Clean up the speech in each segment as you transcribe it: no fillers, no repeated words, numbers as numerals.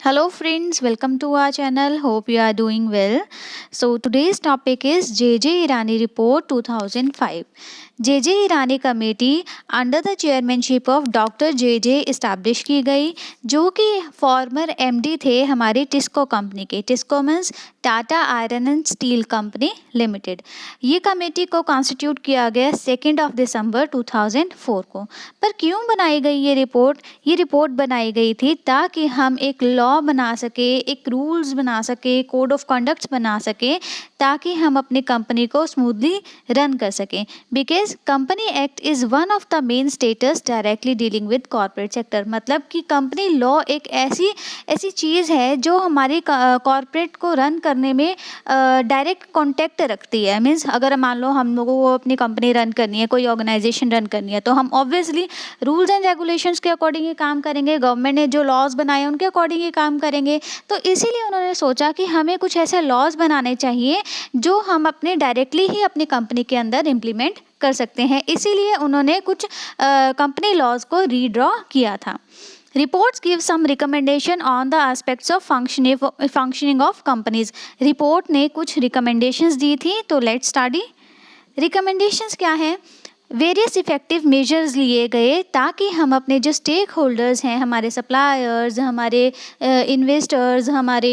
Hello friends, welcome to our channel. Hope you are doing well. So today's topic is JJ Irani Report 2005. JJ Irani committee under the chairmanship of doctor JJ establish की गई, जो कि farmer MD थे हमारी TISCO company के। TISCO means Tata iron and steel company limited. ये committee को constitute किया गया 2 दिसंबर 2004 को। पर क्यों बनाई गई ये रिपोर्ट? ये रिपोर्ट बनाई गई थी ताकि हम एक लॉ बना सके, एक रूल्स बना सके, कोड ऑफ कंडक्ट्स बना सके, ताकि हम अपनी कंपनी को स्मूथली रन कर सकें। Because company act is one of the main status directly dealing with corporate sector. मतलब कि कंपनी लॉ एक ऐसी चीज़ है जो हमारी कॉर्पोरेट को रन करने में डायरेक्ट कॉन्टेक्ट रखती है। मीन्स अगर मान लो हम लोगों को अपनी कंपनी रन करनी है, कोई ऑर्गेनाइजेशन रन करनी है, तो हम ऑब्वियसली रूल्स एंड रेगुलेशंस के अकॉर्डिंग ही काम करेंगे। गवर्नमेंट ने जो लॉज बनाए हैं उनके अकॉर्डिंग ही काम करेंगे। तो इसीलिए उन्होंने सोचा कि हमें कुछ ऐसे लॉज बनाने चाहिए जो हम अपने डायरेक्टली ही अपनी कंपनी के अंदर इम्प्लीमेंट कर सकते हैं। इसीलिए उन्होंने कुछ कंपनी लॉज को रीड्रॉ किया था। Reports give some recommendation on the aspects of functioning of companies. Report ने कुछ recommendations दी थी, तो let's study. Recommendations क्या है? वेरियस इफ़ेक्टिव मेजर्स लिए गए ताकि हम अपने जो स्टेक होल्डर्स हैं, हमारे सप्लायर्स, हमारे इन्वेस्टर्स, हमारे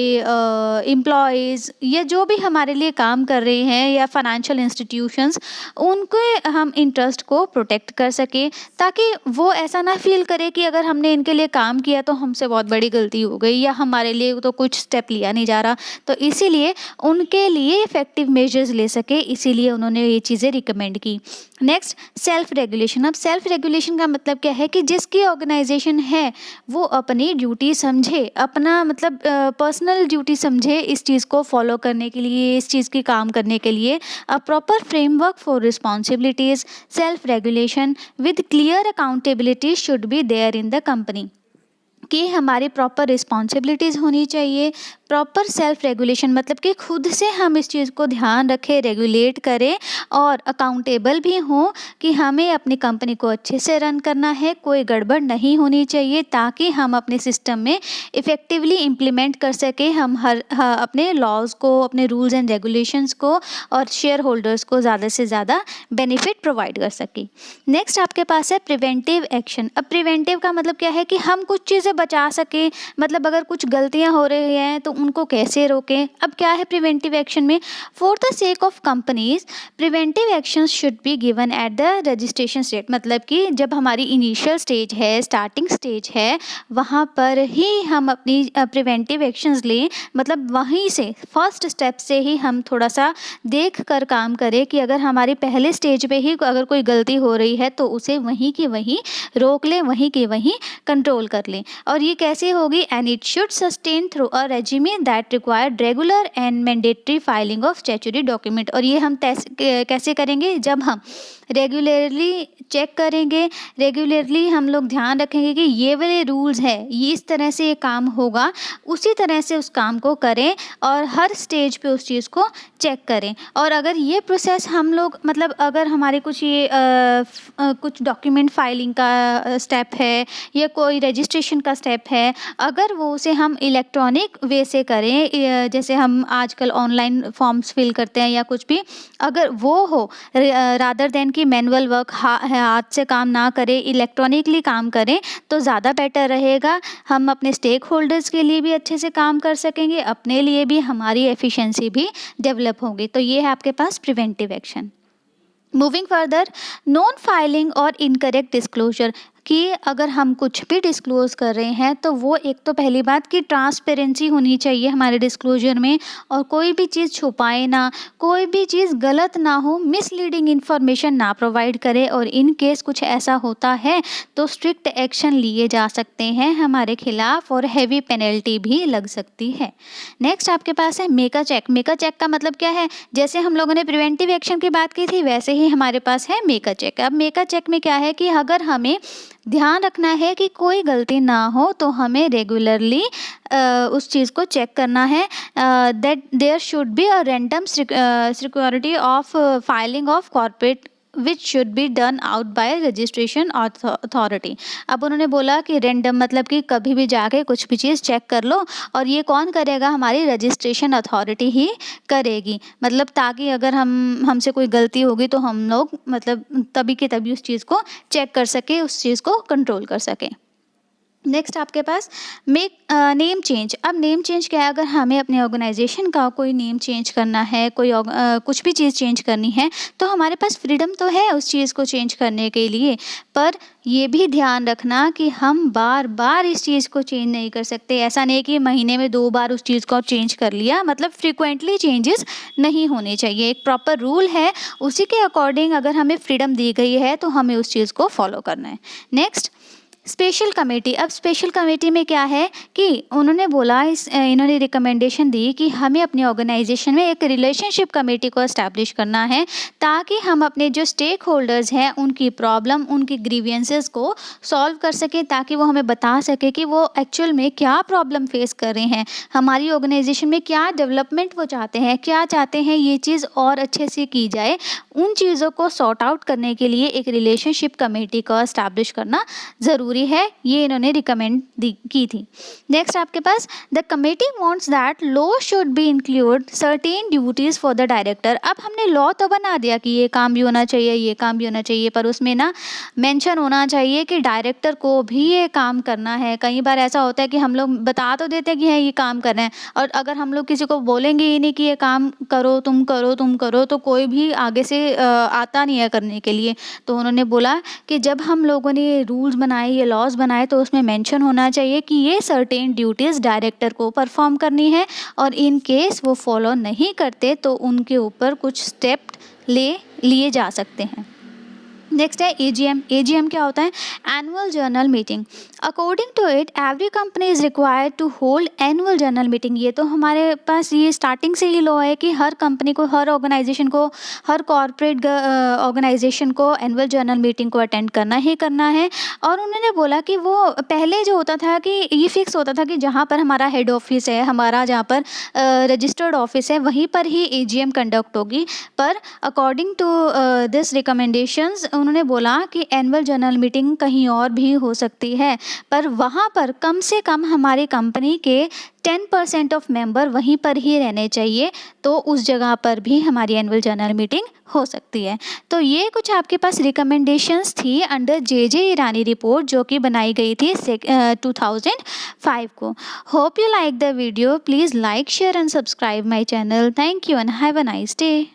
एम्प्लॉयज़, या जो भी हमारे लिए काम कर रहे हैं, या फाइनेंशियल इंस्टीट्यूशंस, उनके हम इंटरेस्ट को प्रोटेक्ट कर सकें, ताकि वो ऐसा ना फील करे कि अगर हमने इनके लिए काम किया तो हमसे बहुत बड़ी गलती हो गई, या हमारे लिए तो कुछ स्टेप लिया नहीं जा रहा। तो इसीलिए उनके लिए इफ़ेक्टिव मेजर्स ले सके, इसीलिए उन्होंने ये चीज़ें रिकमेंड की। Next, self regulation. अब सेल्फ रेगुलेशन का मतलब क्या है कि जिसकी ऑर्गेनाइजेशन है वो अपनी ड्यूटी समझे, अपना मतलब पर्सनल ड्यूटी समझे इस चीज़ को फॉलो करने के लिए, इस चीज़ की काम करने के लिए। A proper framework for responsibilities, self regulation with clear accountability should be there in the company. कि हमारी प्रॉपर रिस्पॉन्सिबिलिटीज़ होनी चाहिए। प्रॉपर सेल्फ रेगुलेशन मतलब कि खुद से हम इस चीज़ को ध्यान रखें, रेगुलेट करें, और अकाउंटेबल भी हों कि हमें अपनी कंपनी को अच्छे से रन करना है, कोई गड़बड़ नहीं होनी चाहिए, ताकि हम अपने सिस्टम में इफ़ेक्टिवली इम्प्लीमेंट कर सकें हम अपने लॉज को, अपने रूल्स एंड रेगुलेशंस को, और शेयर होल्डर्स को ज़्यादा से ज़्यादा बेनिफिट प्रोवाइड कर सकें। नेक्स्ट आपके पास है प्रिवेंटिव एक्शन। अब प्रिवेंटिव का मतलब क्या है कि हम कुछ चीज़ें बचा सकें, मतलब अगर कुछ गलतियां हो रही हैं तो उनको कैसे रोकें। अब क्या है प्रिवेंटिव एक्शन में? For the sake of companies preventive actions should be given at the registration stage. मतलब कि जब हमारी इनिशियल स्टेज है, स्टार्टिंग स्टेज है, वहाँ पर ही हम अपनी प्रिवेंटिव एक्शंस लें। मतलब वहीं से फर्स्ट स्टेप से ही हम थोड़ा सा देख कर काम करें कि अगर हमारी पहले स्टेज पे ही अगर कोई गलती हो रही है तो उसे वहीं की वहीं रोक लें, वहीं की वहीं कंट्रोल कर लें। और ये कैसे होगी? And it should sustain through a regime that required regular and mandatory filing of statutory document. और ये हम कैसे करेंगे? जब हम रेगुलरली चेक करेंगे, रेगुलरली हम लोग ध्यान रखेंगे कि ये वाले रूल्स है, ये इस तरह से ये काम होगा, उसी तरह से उस काम को करें, और हर स्टेज पे उस चीज़ को चेक करें। और अगर ये प्रोसेस हम लोग मतलब अगर हमारे कुछ ये कुछ डॉक्यूमेंट फाइलिंग का स्टेप है, या कोई रजिस्ट्रेशन का स्टेप है, अगर वो उसे हम इलेक्ट्रॉनिक वे से करें, जैसे हम आजकल ऑनलाइन फॉर्म्स फिल करते हैं या कुछ भी, अगर वो हो रादर देन कि मैनुअल वर्क हाथ से काम ना करें, इलेक्ट्रॉनिकली काम करें, तो ज़्यादा बेटर रहेगा। हम अपने स्टेक होल्डर्स के लिए भी अच्छे से काम कर सकेंगे, अपने लिए भी हमारी एफिशिएंसी भी डेवलप होगी। तो ये है आपके पास preventive action. Moving further, non filing और इनकरेक्ट डिस्क्लोजर। कि अगर हम कुछ भी डिस्क्लोज कर रहे हैं तो वो एक तो पहली बात कि ट्रांसपेरेंसी होनी चाहिए हमारे डिस्क्लोजर में, और कोई भी चीज़ छुपाए ना, कोई भी चीज़ गलत ना हो, मिसलीडिंग इन्फॉर्मेशन ना प्रोवाइड करे, और इन केस कुछ ऐसा होता है तो स्ट्रिक्ट एक्शन लिए जा सकते हैं हमारे खिलाफ, और हैवी पेनल्टी भी लग सकती है। नेक्स्ट आपके पास है make a check. Make a check का मतलब क्या है? जैसे हम लोगों ने प्रिवेंटिव एक्शन की बात की थी, वैसे ही हमारे पास है मेक अ चेक। अब मेक अ चेक में क्या है कि अगर हमें ध्यान रखना है कि कोई गलती ना हो, तो हमें रेगुलरली उस चीज़ को चेक करना है। That there should be a random security of filing of corporate which should be done out by registration authority. अब उन्होंने बोला कि रैंडम मतलब कि कभी भी जाके कुछ भी चीज़ चेक कर लो, और ये कौन करेगा, हमारी रजिस्ट्रेशन अथॉरिटी ही करेगी। मतलब ताकि अगर हमसे कोई गलती होगी तो हम लोग मतलब तभी के तभी उस चीज़ को चेक कर सके, उस चीज़ को कंट्रोल कर सकें। नेक्स्ट आपके पास मेक नेम चेंज। अब नेम चेंज क्या है, अगर हमें अपने ऑर्गेनाइजेशन का कोई नेम चेंज करना है, कोई कुछ भी चीज़ चेंज करनी है, तो हमारे पास फ्रीडम तो है उस चीज़ को चेंज करने के लिए, पर ये भी ध्यान रखना कि हम बार बार इस चीज़ को चेंज नहीं कर सकते। ऐसा नहीं कि महीने में 2 बार उस चीज़ को चेंज कर लिया, मतलब फ्रिक्वेंटली चेंजेस नहीं होने चाहिए। एक प्रॉपर रूल है, उसी के अकॉर्डिंग अगर हमें फ्रीडम दी गई है तो हमें उस चीज़ को फॉलो करना है। Next special committee. अब स्पेशल कमेटी में क्या है कि उन्होंने बोला इन्होंने रिकमेंडेशन दी कि हमें अपने ऑर्गेनाइजेशन में एक रिलेशनशिप कमेटी को एस्टैब्लिश करना है, ताकि हम अपने जो स्टेक होल्डर्स हैं उनकी प्रॉब्लम, उनकी ग्रीवियंसेस को सॉल्व कर सकें, ताकि वो हमें बता सके कि वो एक्चुअल में क्या प्रॉब्लम फेस कर रहे हैं, हमारी ऑर्गेनाइजेशन में क्या डेवलपमेंट वो चाहते हैं, क्या चाहते हैं ये चीज़ और अच्छे से की जाए। उन चीज़ों को सॉर्ट आउट करने के लिए एक रिलेशनशिप कमेटी को एस्टैब्लिश करना ज़रूरी है, ये इन्होंने रिकमेंड की थी। नेक्स्ट आपके पास the committee wants that law should be include certain duties for the director. अब हमने लॉ तो बना दिया कि ये काम भी होना चाहिए, ये काम भी होना चाहिए, पर उसमें ना मेंशन होना चाहिए कि डायरेक्टर को भी ये काम करना है। कई बार ऐसा होता है कि हम लोग बता तो देते हैं कि है ये काम करना है, और अगर हम लोग किसी को बोलेंगे ही नहीं कि ये काम करो, तुम करो, तुम करो, तो कोई भी आगे से आता नहीं है करने के लिए। तो उन्होंने बोला कि जब हम लोगों ने रूल्स बनाए, ये लॉज बनाए, तो उसमें मेंशन होना चाहिए कि ये सर्टेन ड्यूटीज़ डायरेक्टर को परफॉर्म करनी है, और इन केस वो फॉलो नहीं करते तो उनके ऊपर कुछ स्टेप लिए जा सकते हैं। नेक्स्ट है एजीएम। एजीएम क्या होता है, annual general meeting. According to it every company is required to hold annual general meeting. ये तो हमारे पास ये स्टार्टिंग से ही लॉ है कि हर कंपनी को, हर ऑर्गेनाइजेशन को, हर कॉरपोरेट ऑर्गेनाइजेशन को एनुअल जर्नल मीटिंग को अटेंड करना ही करना है। और उन्होंने बोला कि वो पहले जो होता था कि ये फिक्स होता था कि जहाँ पर हमारा हेड ऑफिस है, हमारा जहाँ पर रजिस्टर्ड ऑफिस है, वहीं पर ही एजीएम कंडक्ट होगी। पर अकॉर्डिंग टू दिस रिकमेंडेशंस उन्होंने बोला कि एनुअल जनरल मीटिंग कहीं और भी हो सकती है, पर वहाँ पर कम से कम हमारी कंपनी के 10% ऑफ मेंबर वहीं पर ही रहने चाहिए, तो उस जगह पर भी हमारी एनुअल जनरल मीटिंग हो सकती है। तो ये कुछ आपके पास रिकमेंडेशंस थी अंडर जे ईरानी रिपोर्ट, जो कि बनाई गई थी 2005 को। Hope you like the video. Please like, share and subscribe my channel. Thank you and have a nice day.